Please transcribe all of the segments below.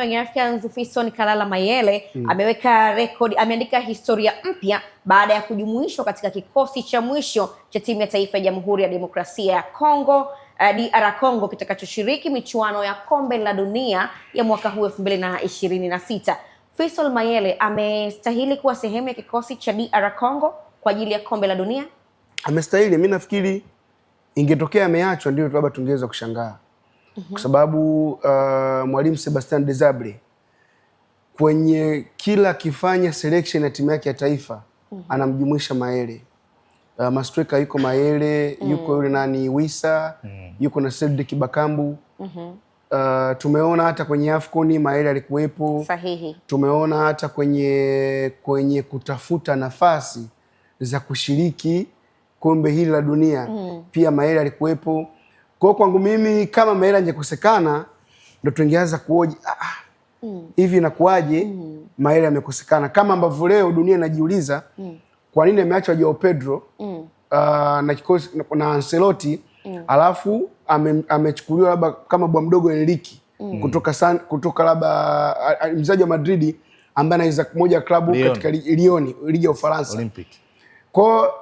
Young Africans Fiston Kalala Mayele ameweka rekodi, ameandika historia mpya baada ya kujumuishwa katika kikosi cha mwisho cha timu ya taifa ya Jamhuri ya Demokrasia ya Kongo DR Congo kitakachoshiriki michuano ya Kombe la Dunia ya mwaka huu 2026. Fiston Mayele amestahili kuwa sehemu ya kikosi cha DR Congo kwa ajili ya Kombe la Dunia? Amestahili. Mimi nafikiri ingetokea ameachwa ndio labda tungeweza kushangaa. Kwa sababu mwalimu Sebastien Desabre kwenye kila kifanya selection ya timu yake ya taifa anamjumuisha Mayele. Mastreka yuko Mayele, yuko yule nani Wissa, yuko na Cedric Bakambu. Tumeona hata kwenye AFCON Mayele alikuwepo. Sahihi. Tumeona hata kwenye kutafuta nafasi za kushiriki kombe hili la dunia pia Mayele alikuwepo. Kwa kwangu mimi kama Mayele angekosekana ndo tungeanza kuoji hivi inakuaje Mayele amekosekana, kama ambavyo leo dunia inajiuliza kwa nini ameachwa Joao Pedro na kikosi na Ancelotti alafu amechukuliwa labda kama bwa mdogo Enrique kutoka labda mchezaji wa Madrid ambaye anaweza moja klabu katika Lyon, ligi ya Ufaransa Olympic. Kwa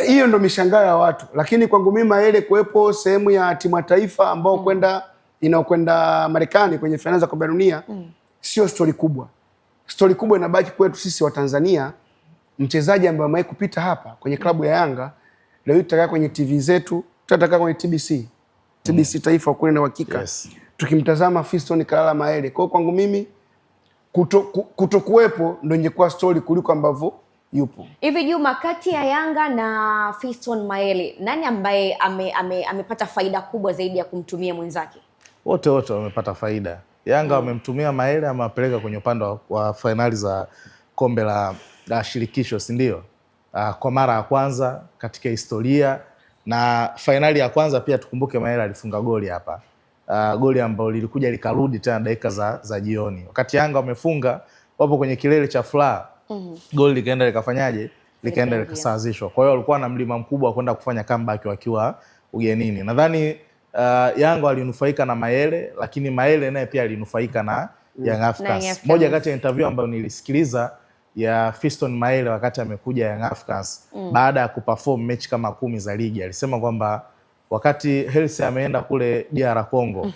hiyo ndo mishangao ya watu, lakini kwangu mimi Mayele kuwepo sehemu ya timu ya taifa ambao inaokwenda Marekani kwenye finali za kombe la dunia sio story kubwa. Story kubwa inabaki kwetu sisi wa Tanzania, mchezaji ambaye amewahi kupita hapa kwenye klabu ya Yanga leo tutakaa kwenye TV zetu, tutakaa kwenye TBC taifa kule na uhakika. Tukimtazama Fiston Kalala Mayele. Kwa kwangu mimi kutokuwepo ndio ingekuwa story kuliko ambavyo yupo. Hivi Juma, kati ya Yanga na Fiston Mayele nani ambaye amepata faida kubwa zaidi ya kumtumia mwenzake? Wote wamepata faida. Yanga wamemtumia Mayele, amewapeleka kwenye upande wa finali za kombe la shirikisho, si ndio? Kwa mara ya kwanza katika historia, na finali ya kwanza pia tukumbuke Mayele alifunga goli hapa. Goli ambalo lilikuja likarudi tena dakika za jioni. Wakati Yanga wamefunga, wapo kwenye kilele cha furaha. Goli likaenda likafanyaje? Likaenda likasawazishwa. Kwa hiyo walikuwa na mlima mkubwa kwenda kufanya comeback wakiwa ugenini. Nadhani Yanga walinufaika na Mayele, lakini Mayele naye pia alinufaika na Young Africans. Moja kati ya interview ambayo nilisikiliza ya Fiston Mayele wakati amekuja Young Africans baada ya kuperform mechi kama 10 za ligi, alisema kwamba wakati Hersi ameenda kule DR Congo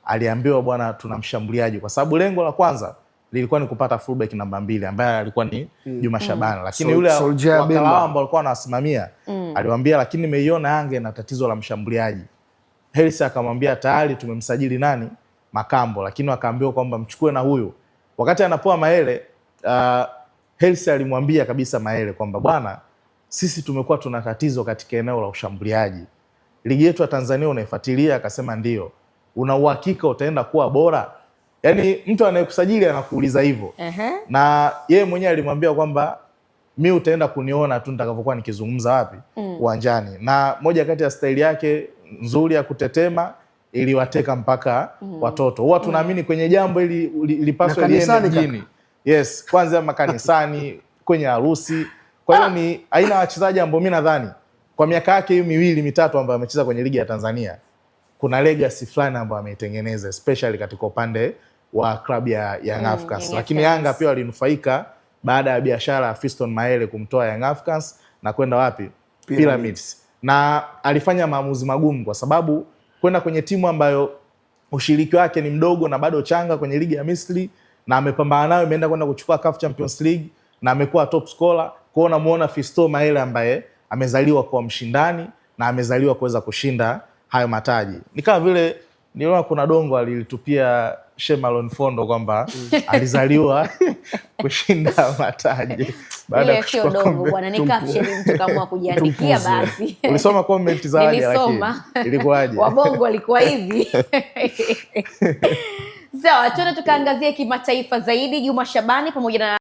aliambiwa, bwana, tuna mshambuliaji, kwa sababu lengo la kwanza lilikuwa ni kupata fullback namba 2 ambaye alikuwa ni Juma Shabani, lakini yule wakala ambao walikuwa wanasimamia aliwaambia, lakini nimeiona Yanga ina tatizo la mshambuliaji. Hersi akamwambia tayari tumemsajili nani? Makambo, lakini wakaambiwa kwamba mchukue na huyu. Wakati anapoa Mayele, Hersi alimwambia kabisa Mayele kwamba bwana, sisi tumekuwa tuna tatizo katika eneo la ushambuliaji. Ligi yetu ya Tanzania unaifuatilia? Akasema ndio. Una uhakika utaenda kuwa bora? Yaani mtu anayekusajili anakuuliza hivyo. Na yeye mwenyewe alimwambia kwamba mimi utaenda kuniona tu nitakapokuwa nikizungumza wapi? Uwanjani. Na moja kati ya staili yake nzuri ya kutetema iliwateka mpaka watoto. Huwa tunaamini kwenye jambo ili lipaswe liende mjini. Yes, kwanza makanisani, kwenye harusi. Kwa hiyo ni aina ya wachezaji ambao mimi nadhani kwa miaka yake hiyo 2-3 ambayo amecheza kwenye ligi ya Tanzania kuna legacy fulani ambayo ameitengeneza, especially katika upande wa klabu ya Young Africans. Lakini Yanga pia walinufaika baada ya biashara ya Fiston Mayele kumtoa Young Africans na kwenda wapi? Pyramids. Na alifanya maamuzi magumu kwa sababu kwenda kwenye timu ambayo ushiriki wake ni mdogo na bado changa kwenye ligi ya Misri, na amepambana nayo, imeenda kwenda kuchukua CAF Champions League na amekuwa top scorer. Kwa hiyo namuona Fiston Mayele ambaye amezaliwa kwa mshindani na amezaliwa kuweza kushinda hayo mataji. Ni kama vile niliona kuna dongo alilitupia Shemalon Fondo kwamba alizaliwa kushinda mataji. Baada ya sio dongo bwana, ni caption mtu kama kujiandikia basi. Ulisoma comment za wale, lakini ilikuwaje? Wabongo walikuwa hivi. Sawa, tuende tukaangazie kimataifa zaidi. Juma Shabani pamoja na